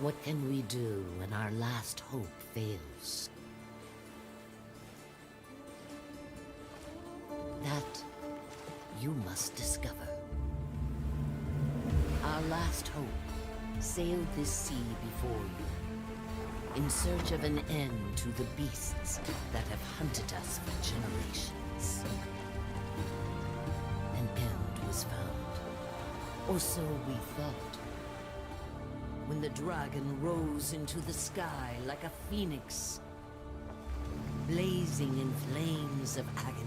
What can we do when our last hope fails? That you must discover. Our last hope sailed this sea before you, in search of an end to the beasts that have hunted us for generations. An end was found, or so we thought, when the dragon rose into the sky like a phoenix, blazing in flames of agony.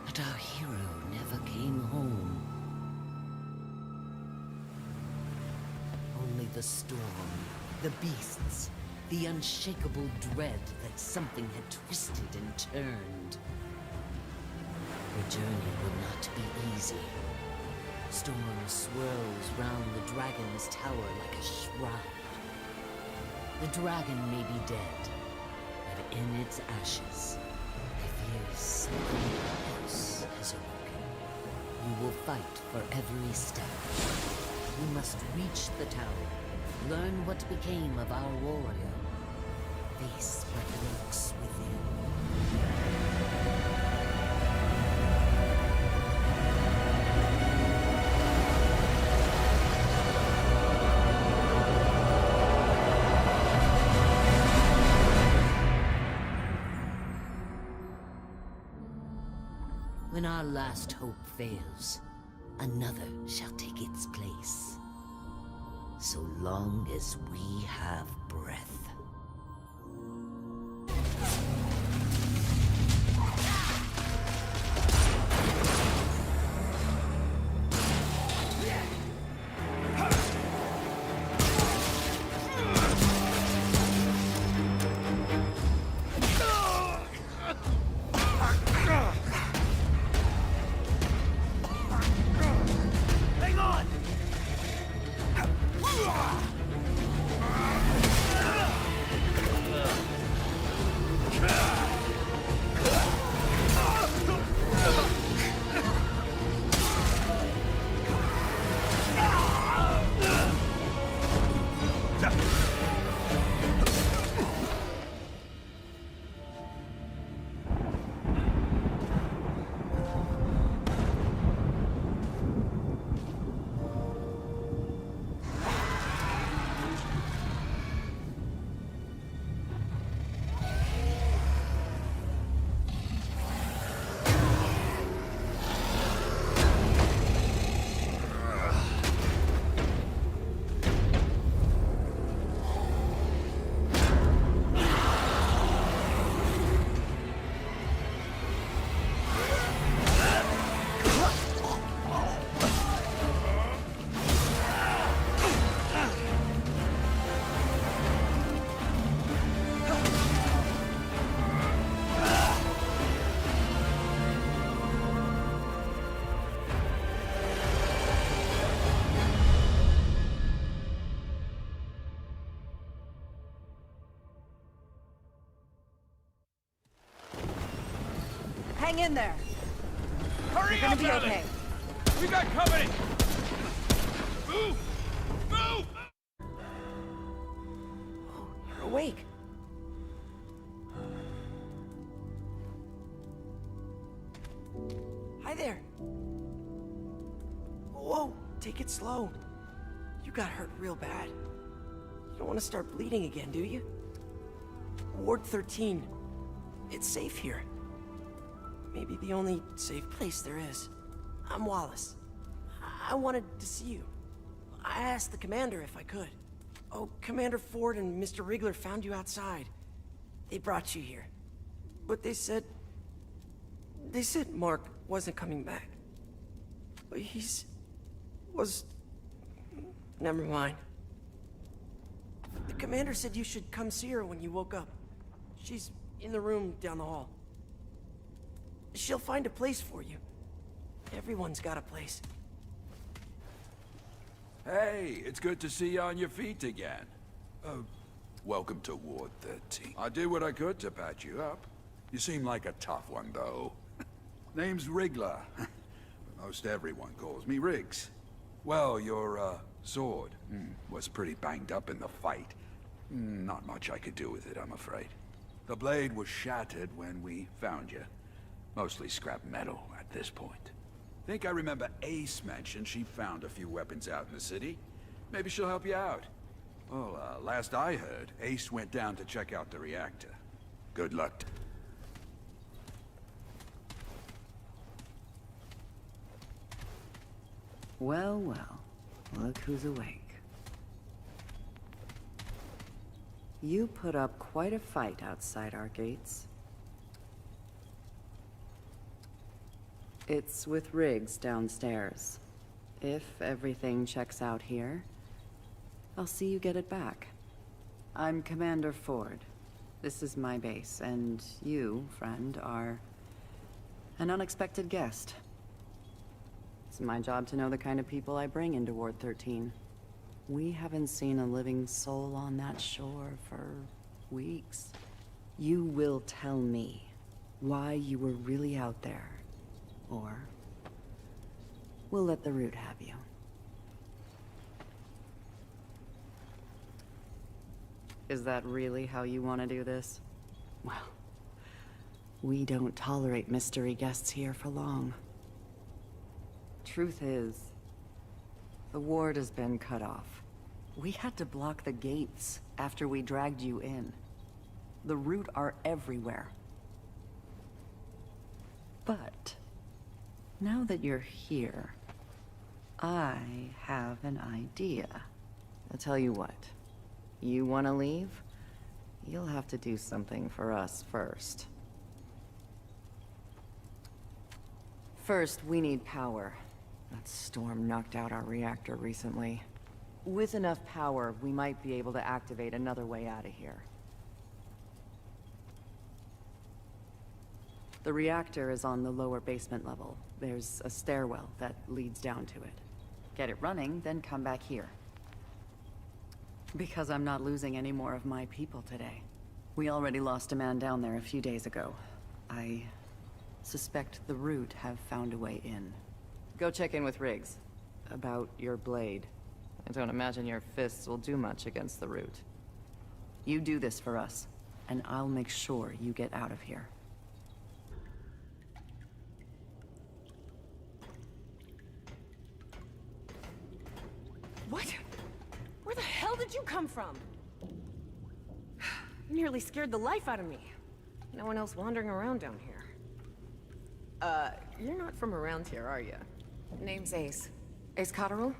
But our hero never came home. Only the storm, the beasts, the unshakable dread that something had twisted and turned. The journey would not be easy. Storm swirls round the dragon's tower like a shroud. The dragon may be dead, but in its ashes, I fear something else has awoken. You will fight for every step. You must reach the tower, learn what became of our warrior, face what lurks within. When our last hope fails, another shall take its place. So long as we have breath. Hang in there. Hurry You're up, gonna be Alex! okay. We got company! Move! Move! You're awake. Hi there. Whoa, take it slow. You got hurt real bad. You don't want to start bleeding again, do you? Ward 13. It's safe here. Maybe the only safe place there is. I'm Wallace. I wanted to see you. I asked the commander if I could. Oh, Commander Ford and Mr. Rigler found you outside. They brought you here. But they said Mark wasn't coming back. Never mind. The commander said you should come see her when you woke up. She's in the room down the hall. She'll find a place for you. Everyone's got a place. Hey, it's good to see you on your feet again. Oh, welcome to Ward 13. I did what I could to patch you up. You seem like a tough one, though. Name's Rigler. Most everyone calls me Riggs. Well, your, sword was pretty banged up in the fight. Not much I could do with it, I'm afraid. The blade was shattered when we found you. Mostly scrap metal at this point. Think I remember Ace mentioned she found a few weapons out in the city. Maybe she'll help you out. Well, last I heard, Ace went down to check out the reactor. Good luck. Well, well. Look who's awake. You put up quite a fight outside our gates. It's with Riggs downstairs. If everything checks out here, I'll see you get it back. I'm Commander Ford. This is my base, and you, friend, are an unexpected guest. It's my job to know the kind of people I bring into Ward 13. We haven't seen a living soul on that shore for weeks. You will tell me why you were really out there, or we'll let the Root have you. Is that really how you want to do this? Well, we don't tolerate mystery guests here for long. Truth is, the ward has been cut off. We had to block the gates after we dragged you in. The Root are everywhere. But now that you're here, I have an idea. I'll tell you what. You want to leave? You'll have to do something for us first. First, we need power. That storm knocked out our reactor recently. With enough power, we might be able to activate another way out of here. The reactor is on the lower basement level. There's a stairwell that leads down to it. Get it running, then come back here. Because I'm not losing any more of my people today. We already lost a man down there a few days ago. I suspect the Root have found a way in. Go check in with Riggs. About your blade. I don't imagine your fists will do much against the Root. You do this for us, and I'll make sure you get out of here. What? Where the hell did you come from? Nearly scared the life out of me. No one else wandering around down here. You're not from around here, are you? Name's Ace. Ace Cotterill?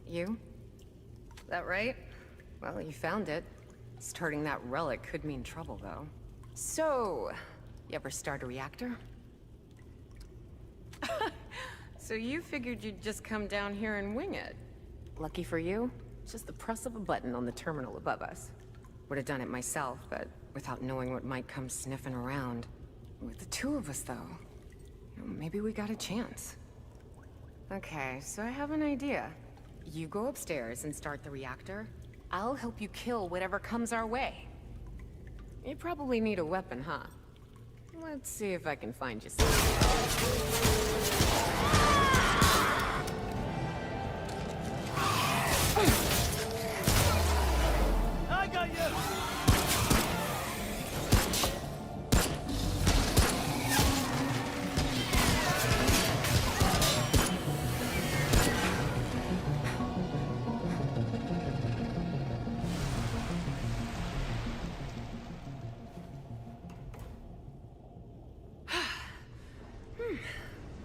You? That right? Well, you found it. Starting that relic could mean trouble, though. So, you ever start a reactor? So you figured you'd just come down here and wing it? Lucky for you, it's just the press of a button on the terminal above us. Would have done it myself, but without knowing what might come sniffing around. With the two of us, though, maybe we got a chance. Okay, so I have an idea. You go upstairs and start the reactor. I'll help you kill whatever comes our way. You probably need a weapon, huh? Let's see if I can find you something. I got you!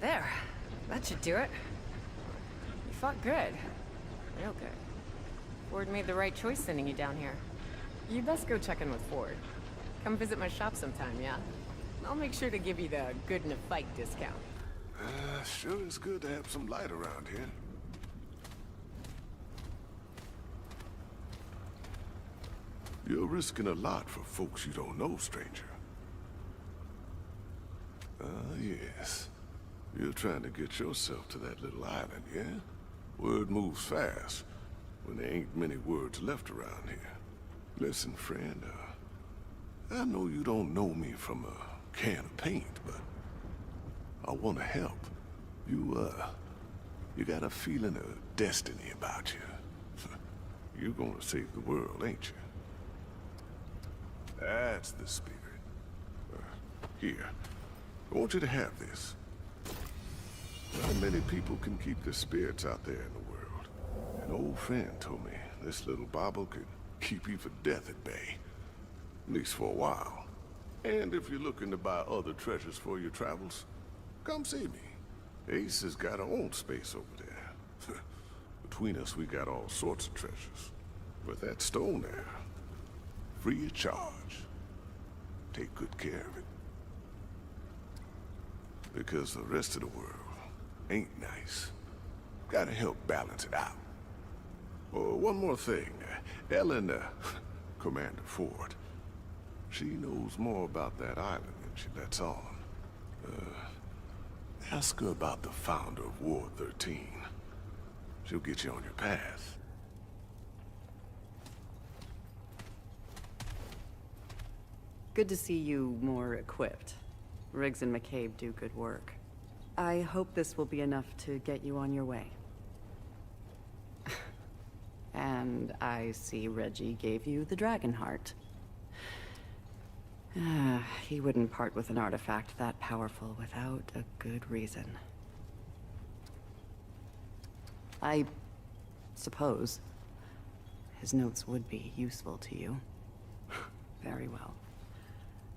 There. That should do it. You fought good. Real good. Ford made the right choice sending you down here. You best go check in with Ford. Come visit my shop sometime, yeah? I'll make sure to give you the good in a fight discount. Sure is good to have some light around here. You're risking a lot for folks you don't know, stranger. Yes. You're trying to get yourself to that little island, yeah? Word moves fast when there ain't many words left around here. Listen, friend, I know you don't know me from a can of paint, but I want to help. You got a feeling of destiny about you. You're gonna save the world, ain't you? That's the spirit. Here, I want you to have this. Not many people can keep their spirits out there in the world. An old friend told me this little bauble could keep you for death at bay. At least for a while. And if you're looking to buy other treasures for your travels, come see me. Ace has got her own space over there. Between us, we got all sorts of treasures. But that stone there, free of charge. Take good care of it. Because the rest of the world ain't nice. Gotta help balance it out. Oh, one more thing. Ellen, Commander Ford, she knows more about that island than she lets on. Ask her about the founder of Ward 13. She'll get you on your path. Good to see you more equipped. Riggs and McCabe do good work. I hope this will be enough to get you on your way. And I see Reggie gave you the dragon heart. He wouldn't part with an artifact that powerful without a good reason. I suppose his notes would be useful to you. Very well.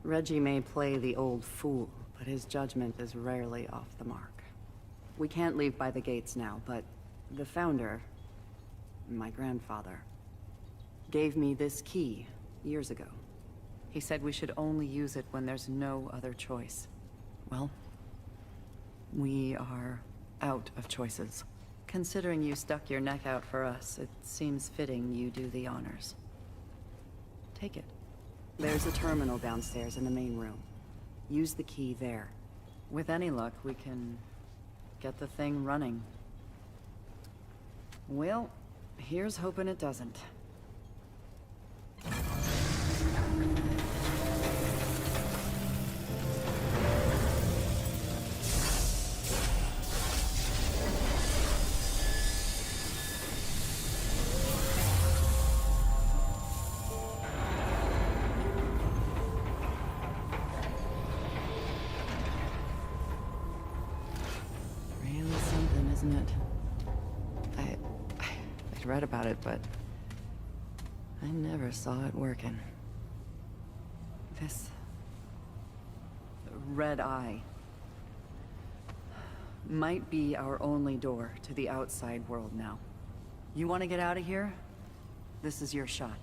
Reggie may play the old fool, but his judgment is rarely off the mark. We can't leave by the gates now, but the founder, my grandfather, gave me this key years ago. He said we should only use it when there's no other choice. Well, we are out of choices. Considering you stuck your neck out for us, it seems fitting you do the honors. Take it. There's a terminal downstairs in the main room. Use the key there. With any luck, we can get the thing running. Well, here's hoping it doesn't. Isn't it? I'd read about it, but I never saw it working. This red eye might be our only door to the outside world now. You want to get out of here? This is your shot.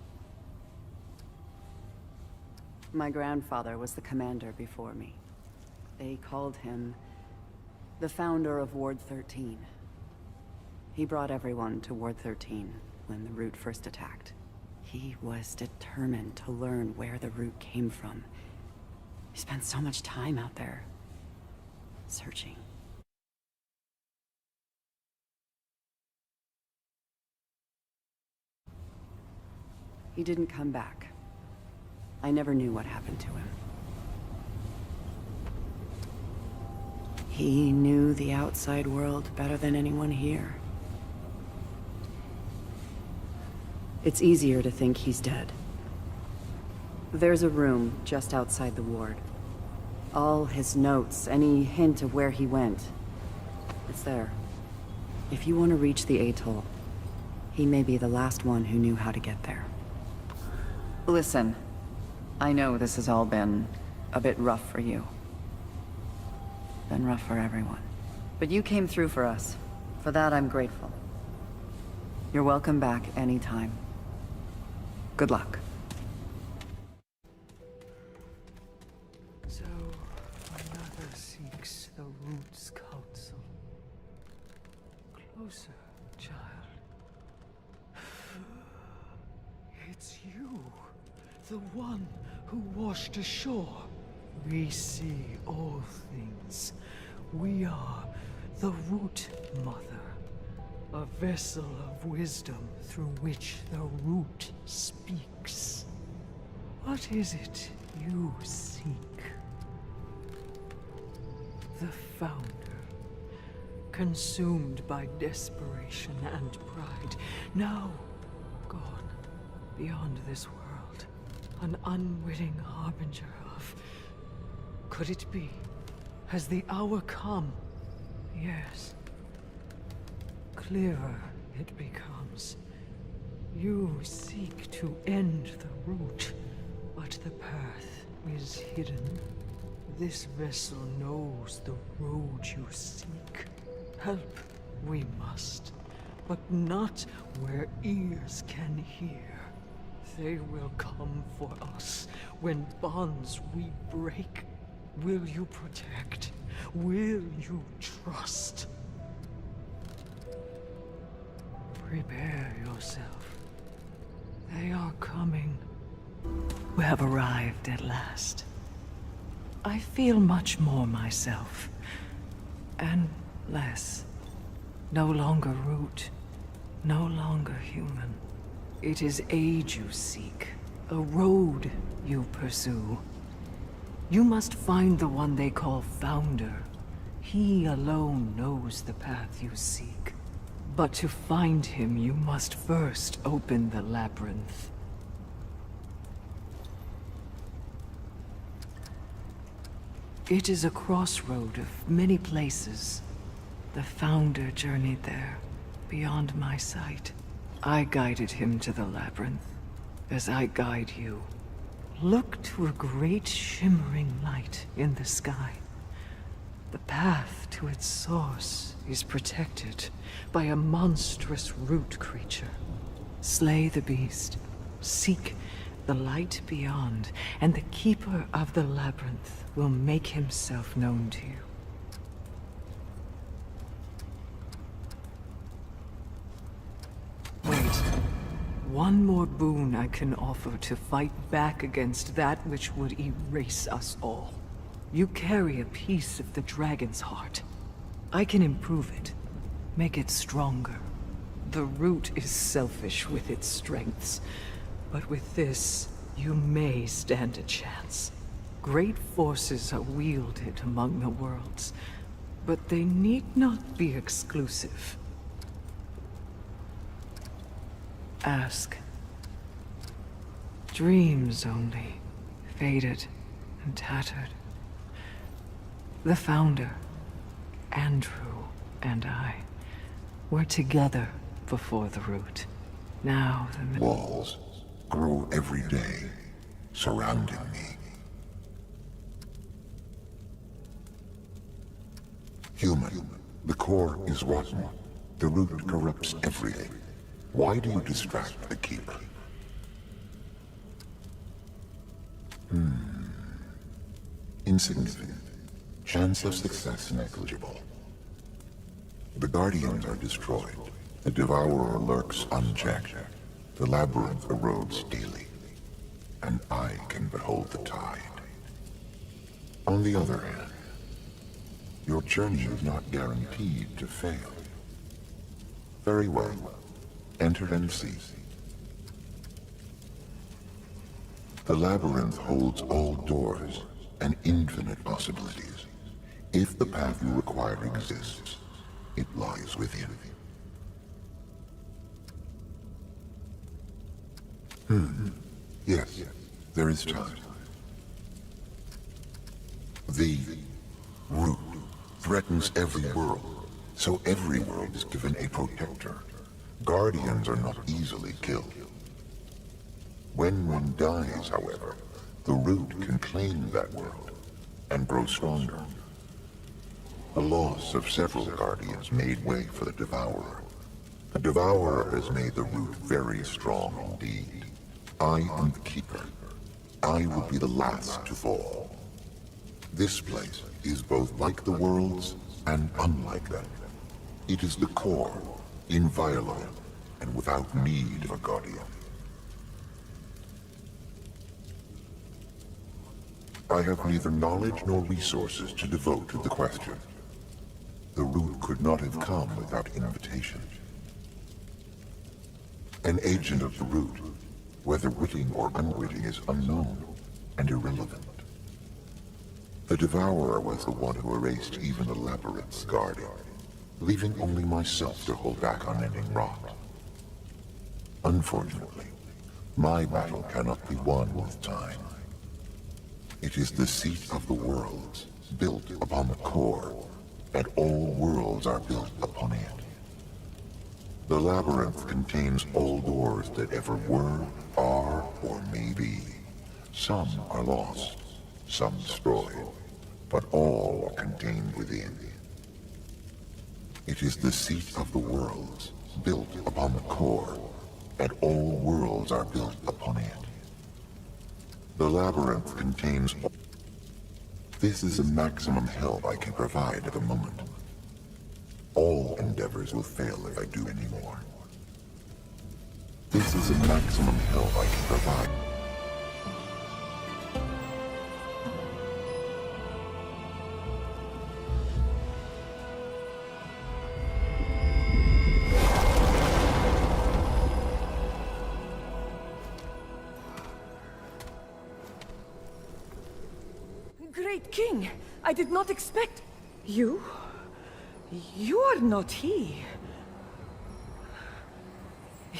My grandfather was the commander before me. They called him the founder of Ward 13. He brought everyone to Ward 13 when the Root first attacked. He was determined to learn where the Root came from. He spent so much time out there, searching. He didn't come back. I never knew what happened to him. He knew the outside world better than anyone here. It's easier to think he's dead. There's a room just outside the ward. All his notes, any hint of where he went, it's there. If you want to reach the atoll, he may be the last one who knew how to get there. Listen, I know this has all been a bit rough for you. Been rough for everyone. But you came through for us. For that, I'm grateful. You're welcome back anytime. Good luck. So, another seeks the Root's counsel. Closer, child. It's you, the one who washed ashore. We see all things. We are the Root Mother, a vessel of wisdom through which the Root speaks. What is it you seek? The Founder, consumed by desperation and pride. Now, gone beyond this world, an unwitting harbinger of... Could it be? Has the hour come? Yes. Clearer it becomes. You seek to end the root, but the path is hidden. This vessel knows the road you seek. Help we must, but not where ears can hear. They will come for us when bonds we break. Will you protect? Will you trust? Prepare yourself. They are coming. We have arrived at last. I feel much more myself. And less. No longer root. No longer human. It is aid you seek. A road you pursue. You must find the one they call Founder. He alone knows the path you seek. But to find him, you must first open the labyrinth. It is a crossroad of many places. The Founder journeyed there, beyond my sight. I guided him to the labyrinth, as I guide you. Look to a great shimmering light in the sky. The path to its source is protected by a monstrous root creature. Slay the beast, seek the light beyond, and the keeper of the labyrinth will make himself known to you. Wait. One more boon I can offer to fight back against that which would erase us all. You carry a piece of the dragon's heart. I can improve it, make it stronger. The root is selfish with its strengths, but with this, you may stand a chance. Great forces are wielded among the worlds, but they need not be exclusive. Ask. Dreams only, faded and tattered. The Founder, Andrew, and I were together before the root. Now the... Walls grow every day, surrounding me. Human, the core is rotten. The root corrupts everything. Why do you distract the Keeper? Insignificant. Chance of success negligible. The Guardians are destroyed. The Devourer lurks unchecked. The Labyrinth erodes daily. And I can behold the tide. On the other hand, your journey is not guaranteed to fail. Very well. Enter and see. The Labyrinth holds all doors and infinite possibilities. If the path you require exists, it lies within. Yes, there is time. The root threatens every world, so every world is given a protector. Guardians are not easily killed. When one dies, however, the root can claim that world and grow stronger. The loss of several Guardians made way for the Devourer. The Devourer has made the root very strong indeed. I am the Keeper. I will be the last to fall. This place is both like the worlds and unlike them. It is the core, inviolable, and without need of a Guardian. I have neither knowledge nor resources to devote to the question. The root could not have come without invitation. An agent of the root, whether witting or unwitting, is unknown and irrelevant. The Devourer was the one who erased even the Labyrinth's Guardian. leaving only myself to hold back unending rot. Unfortunately, my battle cannot be won with time. It is the seat of the worlds, built upon the core, and all worlds are built upon it. The labyrinth contains all doors that ever were, are, or may be. Some are lost, some destroyed, but all are contained within. It is the seat of the worlds, built upon the core, and all worlds are built upon it. The labyrinth contains... This is the maximum help I can provide at the moment. All endeavors will fail if I do any more. This is the maximum help I can provide. Great King, I did not expect... You? You are not he.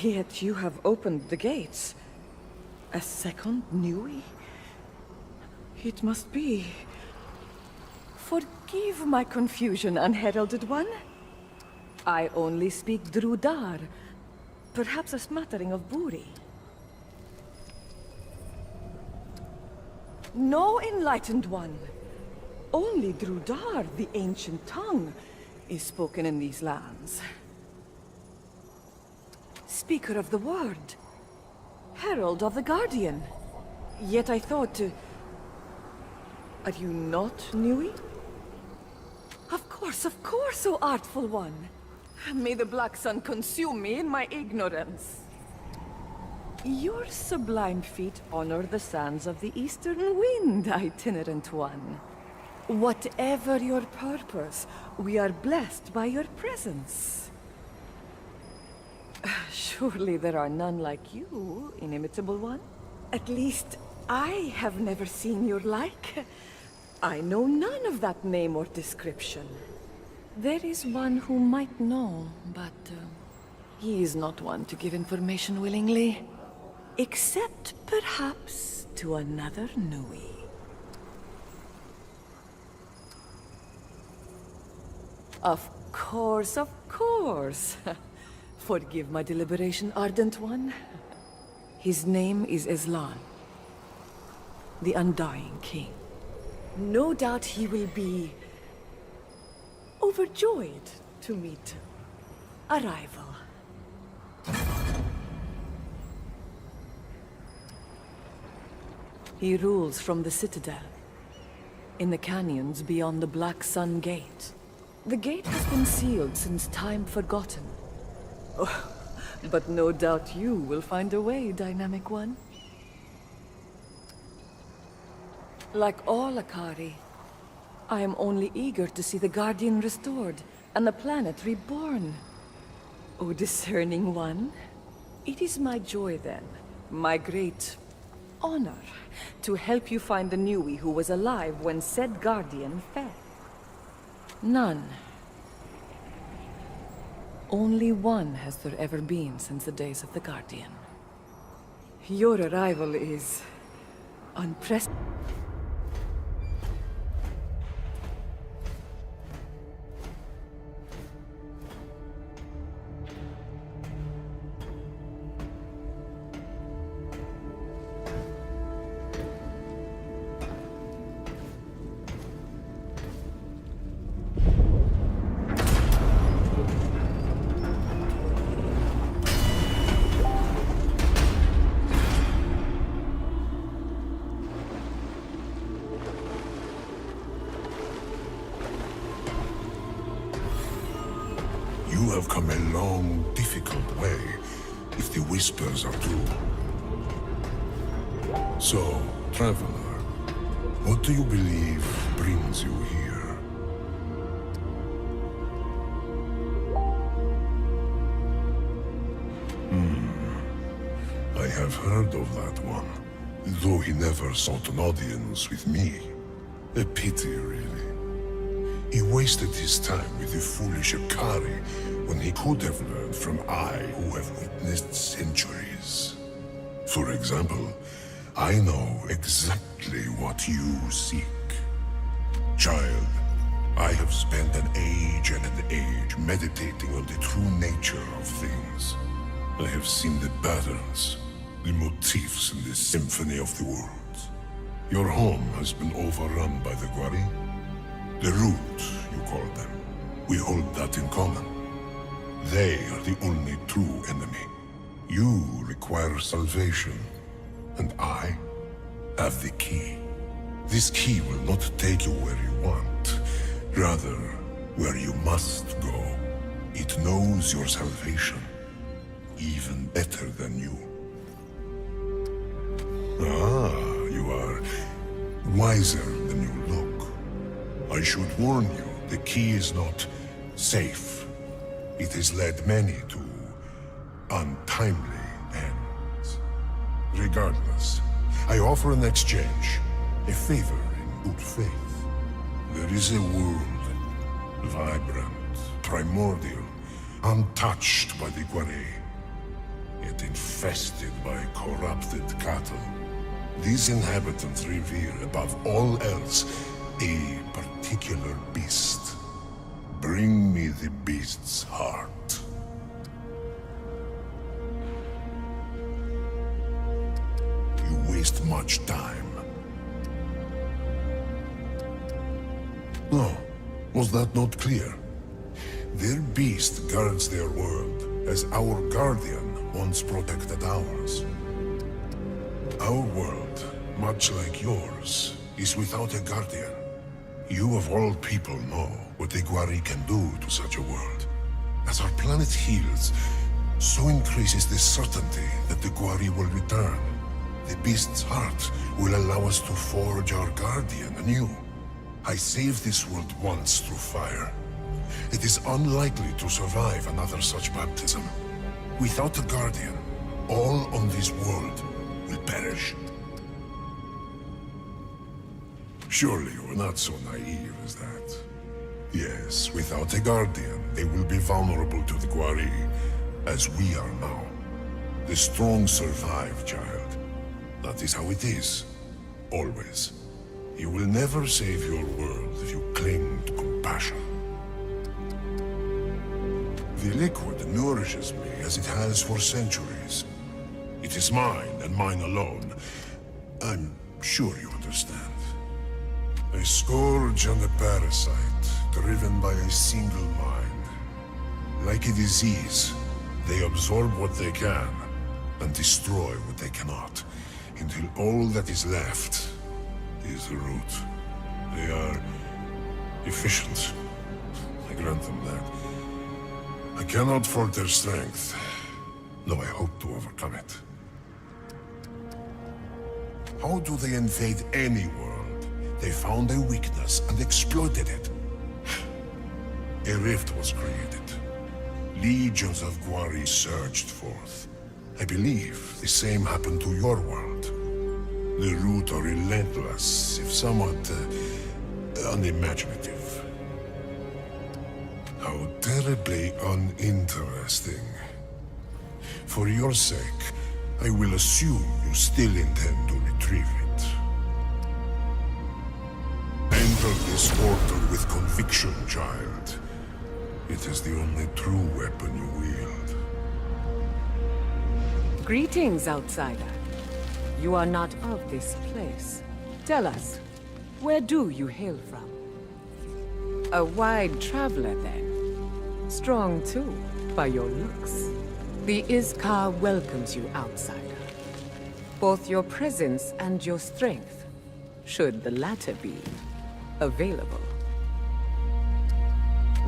Yet you have opened the gates. A second Nui? It must be... Forgive my confusion, unheralded one. I only speak Drudar. Perhaps a smattering of Buri. No enlightened one. Only Drudar, the ancient tongue, is spoken in these lands. Speaker of the word. Herald of the Guardian. Yet I thought... Are you not Nui? Of course, O artful one. May the Black Sun consume me in my ignorance. Your sublime feet honor the sands of the eastern wind, itinerant one. Whatever your purpose, we are blessed by your presence. Surely there are none like you, inimitable one. At least, I have never seen your like. I know none of that name or description. There is one who might know, but he is not one to give information willingly. Except, perhaps, to another Nui. Of course, of course. Forgive my deliberation, Ardent One. His name is Islan, the Undying King. No doubt he will be overjoyed to meet a rival. He rules from the Citadel, in the canyons beyond the Black Sun Gate. The gate has been sealed since time forgotten. Oh, but no doubt you will find a way, Dynamic One. Like all Akari, I am only eager to see the Guardian restored and the planet reborn. O discerning one, it is my joy then, my great honor, to help you find the Nui who was alive when said Guardian fell. None. Only one has there ever been since the days of the Guardian. Your arrival is unprecedented. You have come a long, difficult way, if the whispers are true. So, traveler, what do you believe brings you here? I have heard of that one, though he never sought an audience with me. A pity, really. He wasted his time with the foolish Akari when he could have learned from I who have witnessed centuries. For example, I know exactly what you seek. Child, I have spent an age and an age meditating on the true nature of things. I have seen the patterns, the motifs in the symphony of the worlds. Your home has been overrun by the Gwari. The Root, you call them. We hold that in common. They are the only true enemy. You require salvation, and I have the key. This key will not take you where you want, rather, where you must go. It knows your salvation, even better than you. Ah, you are wiser than you look. I should warn you, the key is not safe. It has led many to untimely ends. Regardless, I offer an exchange, a favor in good faith. There is a world, vibrant, primordial, untouched by the Gwari, yet infested by corrupted cattle. These inhabitants revere above all else a particular beast. Bring me the beast's heart. You waste much time. No, was that not clear? Their beast guards their world, as our guardian once protected ours. Our world, much like yours, is without a guardian. You of all people know what the Gwari can do to such a world. As our planet heals, so increases the certainty that the Gwari will return. The beast's heart will allow us to forge our guardian anew. I saved this world once through fire. It is unlikely to survive another such baptism. Without a guardian, all on this world will perish. Surely you are not so naive as that. Yes, without a guardian, they will be vulnerable to the Gwari, as we are now. The strong survive, child. That is how it is. Always. You will never save your world if you cling to compassion. The liquid nourishes me as it has for centuries. It is mine and mine alone. I'm sure you understand. A scourge and a parasite, driven by a single mind. Like a disease, they absorb what they can, and destroy what they cannot, until all that is left is the root. They are efficient. I grant them that. I cannot fault their strength, though I hope to overcome it. How do they invade any world? They found a weakness and exploited it. A rift was created. Legions of Gwari surged forth. I believe the same happened to your world. The Root are relentless, if somewhat unimaginative. How terribly uninteresting. For your sake, I will assume you still intend to retrieve it. Enter this order with conviction, child. It is the only true weapon you wield. Greetings, outsider. You are not of this place. Tell us, where do you hail from? A wide traveler, then. Strong, too, by your looks. The Iskar welcomes you, outsider. Both your presence and your strength, should the latter be available.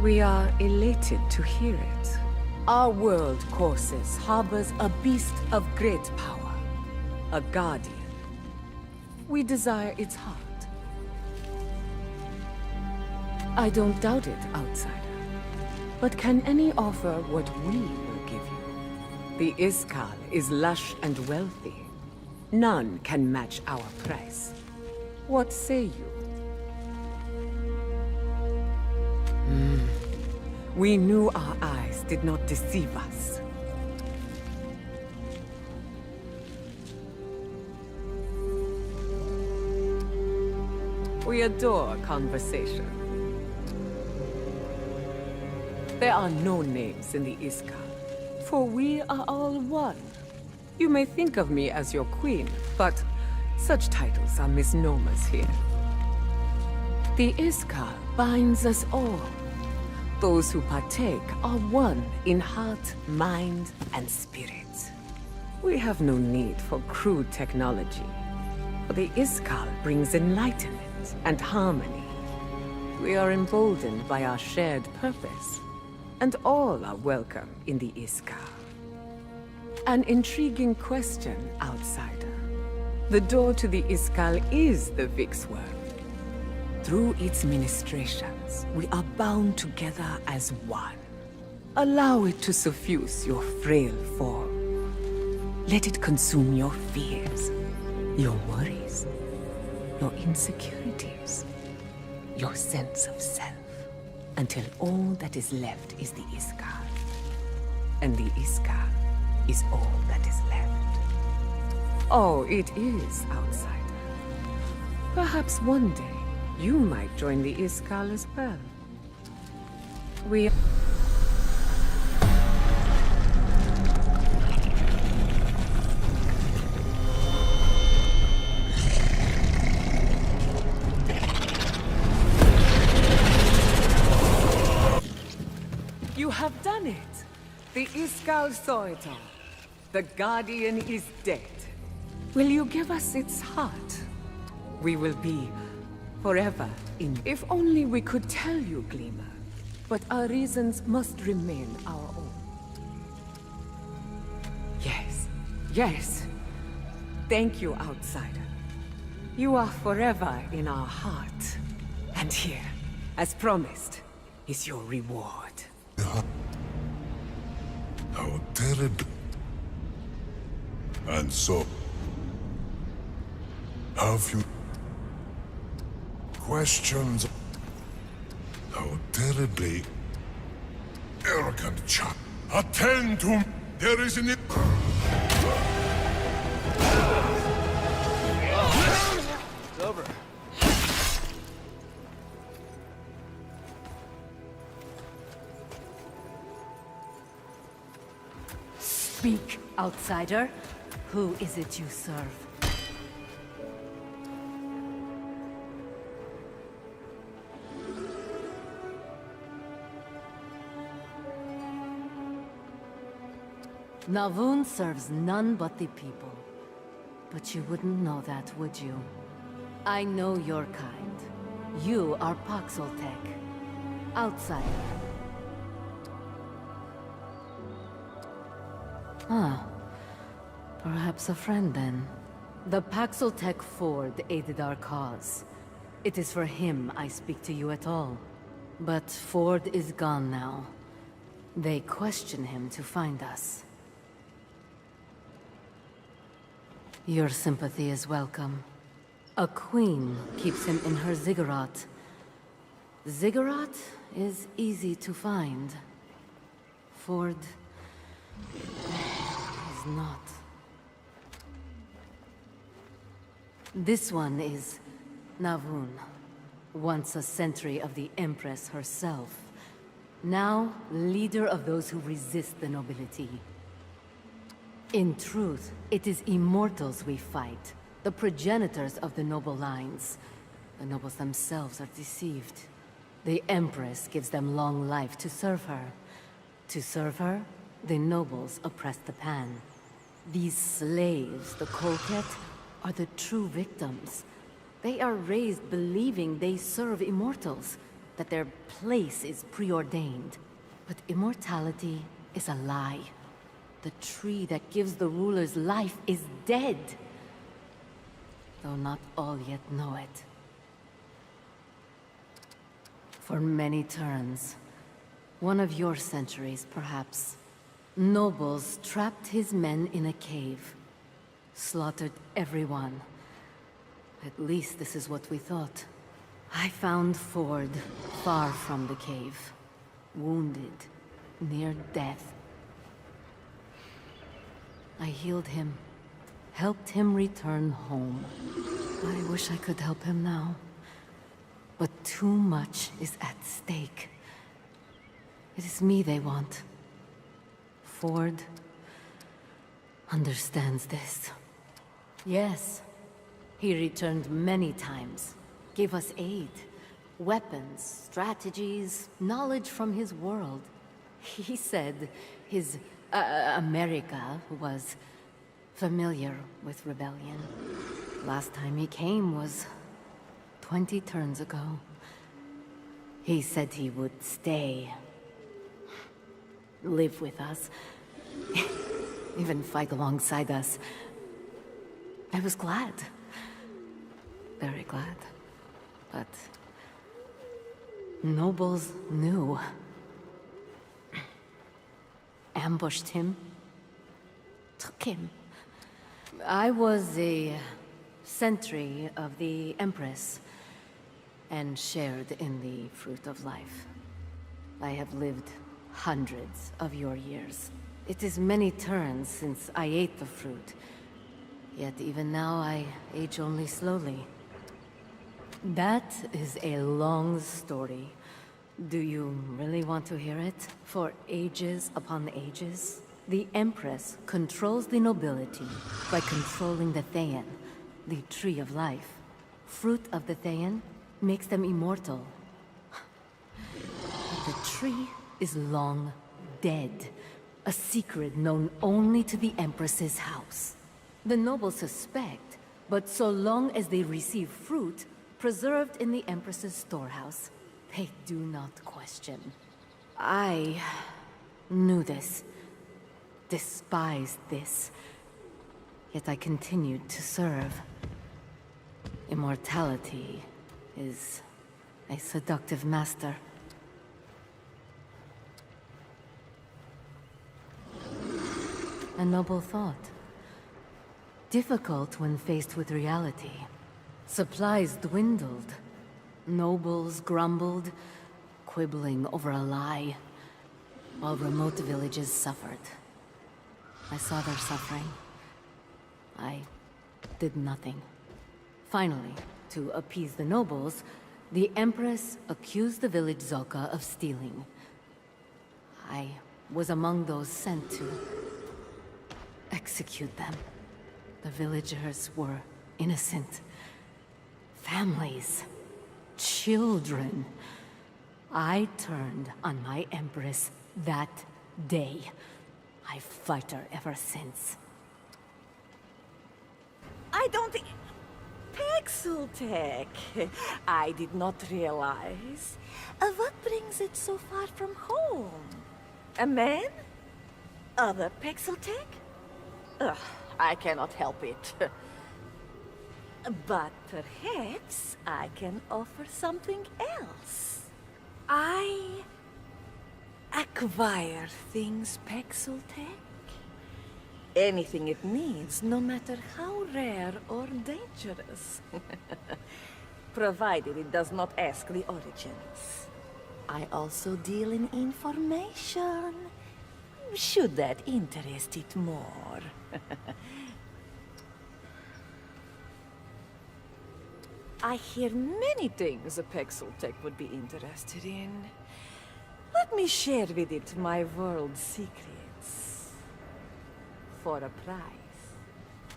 We are elated to hear it. Our world, Corsus, harbors a beast of great power. A guardian. We desire its heart. I don't doubt it, outsider. But can any offer what we will give you? The Iskal is lush and wealthy. None can match our price. What say you? We knew our eyes did not deceive us. We adore conversation. There are no names in the Iskal, for we are all one. You may think of me as your queen, but such titles are misnomers here. The Iskal binds us all. Those who partake are one in heart, mind, and spirit. We have no need for crude technology, for the Iskal brings enlightenment and harmony. We are emboldened by our shared purpose, and all are welcome in the Iskal. An intriguing question, outsider. The door to the Iskal is the Vix world. Through its ministrations, we are bound together as one. Allow it to suffuse your frail form. Let it consume your fears, your worries, your insecurities, your sense of self, until all that is left is the Iskal. And the Iskal is all that is left. Oh, it is, outsider. Perhaps one day, you might join the Iskal as well. We... You have done it! The Iskal saw it all. The Guardian is dead. Will you give us its heart? We will be forever in... If only we could tell you, Gleamer. But our reasons must remain our own. Yes, yes. Thank you, outsider. You are forever in our heart. And here, as promised, is your reward. How terrible. And so, have you questions? How terribly arrogant child. Attend to me. There is an... It's over. Speak, outsider. Who is it you serve? Navun serves none but the people. But you wouldn't know that, would you? I know your kind. You are Paxoltech. Outsider. Huh. Perhaps a friend, then. The Paxoltech Ford aided our cause. It is for him I speak to you at all. But Ford is gone now. They question him to find us. Your sympathy is welcome. A queen keeps him in her ziggurat. Ziggurat is easy to find. Ford is not. This one is Navun, once a sentry of the Empress herself. Now, leader of those who resist the nobility. In truth, it is immortals we fight, the progenitors of the noble lines. The nobles themselves are deceived. The Empress gives them long life to serve her. To serve her, the nobles oppress the Pan. These slaves, the Kolket, are the true victims. They are raised believing they serve immortals, that their place is preordained. But immortality is a lie. The tree that gives the rulers life is dead. Though not all yet know it. For many turns, one of your centuries perhaps, nobles trapped his men in a cave. Slaughtered everyone. At least this is what we thought. I found Ford far from the cave. wounded, near death. I healed him, helped him return home. I wish I could help him now. But too much is at stake. It is me they want. Ford understands this. Yes, he returned many times, gave us aid, weapons, strategies, knowledge from his world. He said his America was familiar with rebellion. Last time he came was 20 turns ago. He said he would stay, live with us, even fight alongside us. I was glad. Very glad. But nobles knew. Ambushed him. Took him. I was a sentry of the Empress and shared in the fruit of life. I have lived hundreds of your years. It is many turns since I ate the fruit. Yet even now I age only slowly. That is a long story. Do you really want to hear it? For ages upon ages, the Empress controls the nobility by controlling the Thayan, the Tree of Life. Fruit of the Thayan makes them immortal. But the tree is long dead, a secret known only to the Empress's house. The nobles suspect, but so long as they receive fruit preserved in the Empress's storehouse, they do not question. I knew this, despised this, yet I continued to serve. Immortality is a seductive master. A noble thought. Difficult when faced with reality. Supplies dwindled. Nobles grumbled, quibbling over a lie, while remote villages suffered. I saw their suffering. I did nothing. Finally, to appease the nobles, the Empress accused the village Zoka of stealing. I was among those sent to execute them. The villagers were innocent. Families. Children. I turned on my Empress that day. I fight her ever since. I don't think... Pixeltech! I did not realize. What brings it so far from home? A man? Other Pixeltech? Ugh, I cannot help it. But perhaps I can offer something else. I acquire things, Pixeltech. Anything it needs, no matter how rare or dangerous. Provided it does not ask the origins. I also deal in information. Should that interest it more. I hear many things a Pixeltech would be interested in. Let me share with it my world secrets. For a price.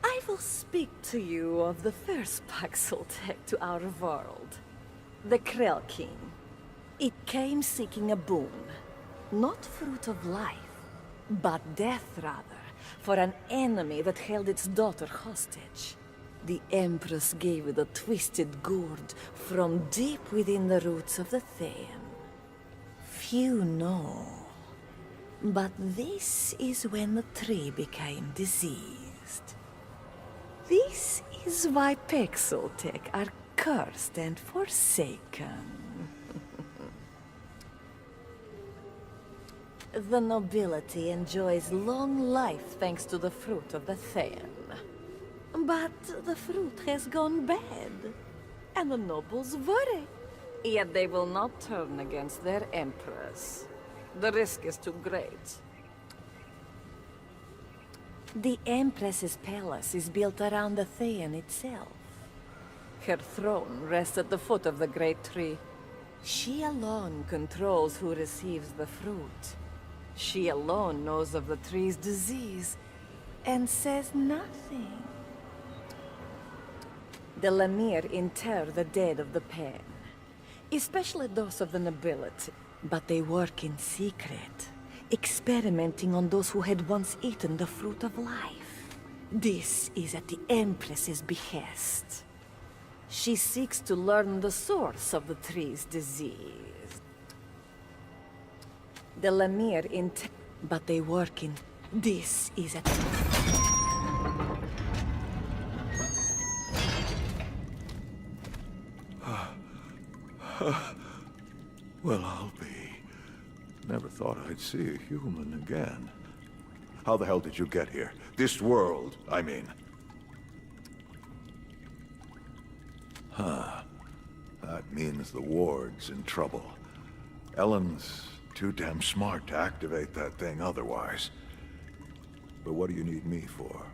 I will speak to you of the first Pixeltech to our world. The Krell King. It came seeking a boon. Not fruit of life, but death rather, for an enemy that held its daughter hostage. The Empress gave it a twisted gourd from deep within the roots of the Thayan. Few know. But this is when the tree became diseased. This is why Pixeltech are cursed and forsaken. The nobility enjoys long life thanks to the fruit of the Thayan. But the fruit has gone bad, and the nobles worry. Yet they will not turn against their Empress. The risk is too great. The Empress's palace is built around the Thean itself. Her throne rests at the foot of the great tree. She alone controls who receives the fruit. She alone knows of the tree's disease, and says nothing. The Lemire inter the dead of the pen, especially those of the nobility. But they work in secret, experimenting on those who had once eaten the fruit of life. This is at the Empress's behest. She seeks to learn the source of the tree's disease. The Lemire but they work in... This is at... Well, I'll be. Never thought I'd see a human again. How the hell did you get here? This world, I mean. Huh. That means the ward's in trouble. Ellen's too damn smart to activate that thing otherwise. But what do you need me for?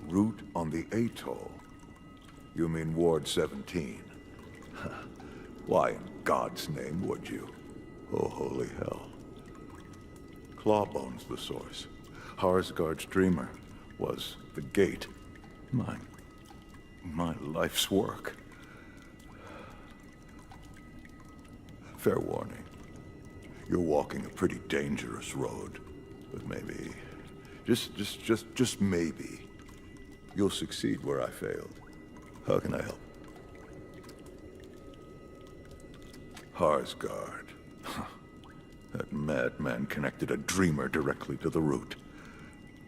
Route on the atoll. You mean Ward 17? Why in God's name would you? Oh, holy hell. Clawbone's the source. Harsgard's dreamer was the gate. My life's work. Fair warning. You're walking a pretty dangerous road. But maybe, just maybe, you'll succeed where I failed. How can I help? Harsgard. That madman connected a dreamer directly to the root.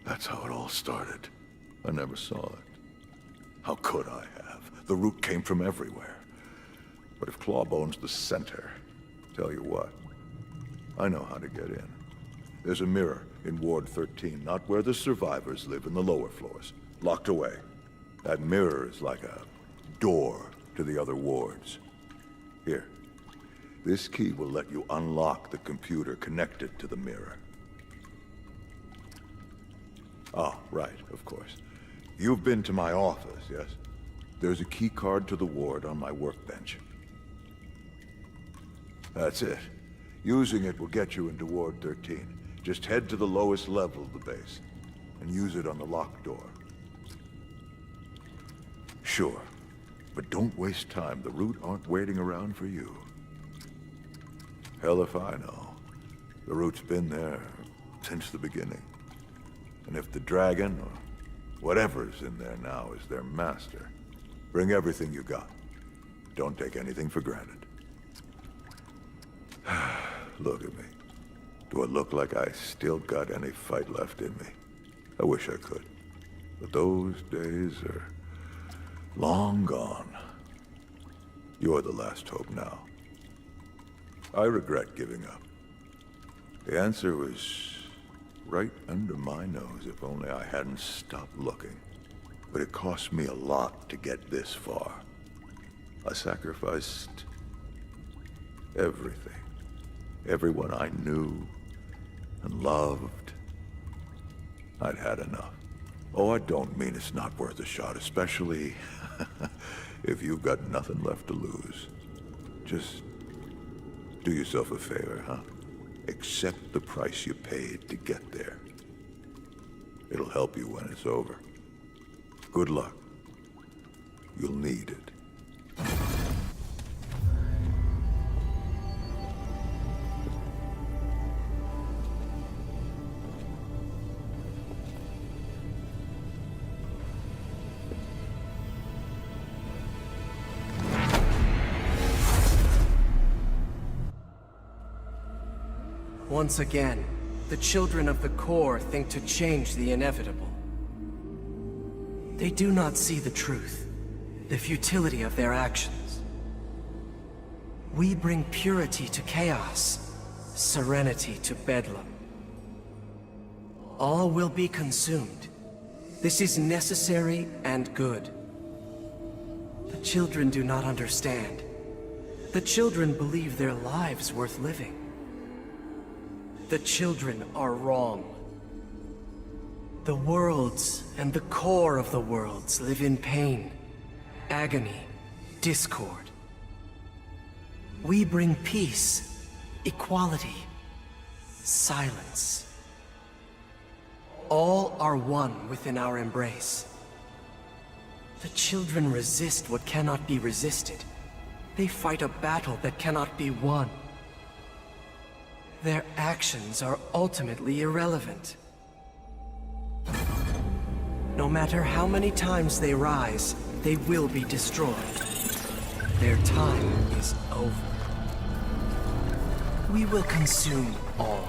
That's how it all started. I never saw it. How could I have? The root came from everywhere. But if Clawbone's the center, tell you what, I know how to get in. There's a mirror in Ward 13, not where the survivors live in the lower floors. Locked away. That mirror is like a door to the other wards. Here. This key will let you unlock the computer connected to the mirror. Ah, right, of course. You've been to my office, yes? There's a key card to the ward on my workbench. That's it. Using it will get you into Ward 13. Just head to the lowest level of the base, and use it on the locked door. Sure, but don't waste time. The root aren't waiting around for you. Hell if I know. The root's been there since the beginning. And if the dragon, or whatever's in there now, is their master, bring everything you got. Don't take anything for granted. Look at me. Do I look like I still got any fight left in me? I wish I could. But those days are long gone. You're the last hope now. I regret giving up. The answer was right under my nose if only I hadn't stopped looking. But it cost me a lot to get this far. I sacrificed everything. Everyone I knew and loved. I'd had enough. Oh, I don't mean it's not worth a shot, especially if you've got nothing left to lose. Just do yourself a favor, huh? Accept the price you paid to get there. It'll help you when it's over. Good luck. You'll need it. Once again, the children of the core think to change the inevitable. They do not see the truth, the futility of their actions. We bring purity to chaos, serenity to bedlam. All will be consumed. This is necessary and good. But children do not understand. The children believe their lives worth living. The children are wrong. The worlds and the core of the worlds live in pain, agony, discord. We bring peace, equality, silence. All are one within our embrace. The children resist what cannot be resisted. They fight a battle that cannot be won. Their actions are ultimately irrelevant. No matter how many times they rise, they will be destroyed. Their time is over. We will consume all.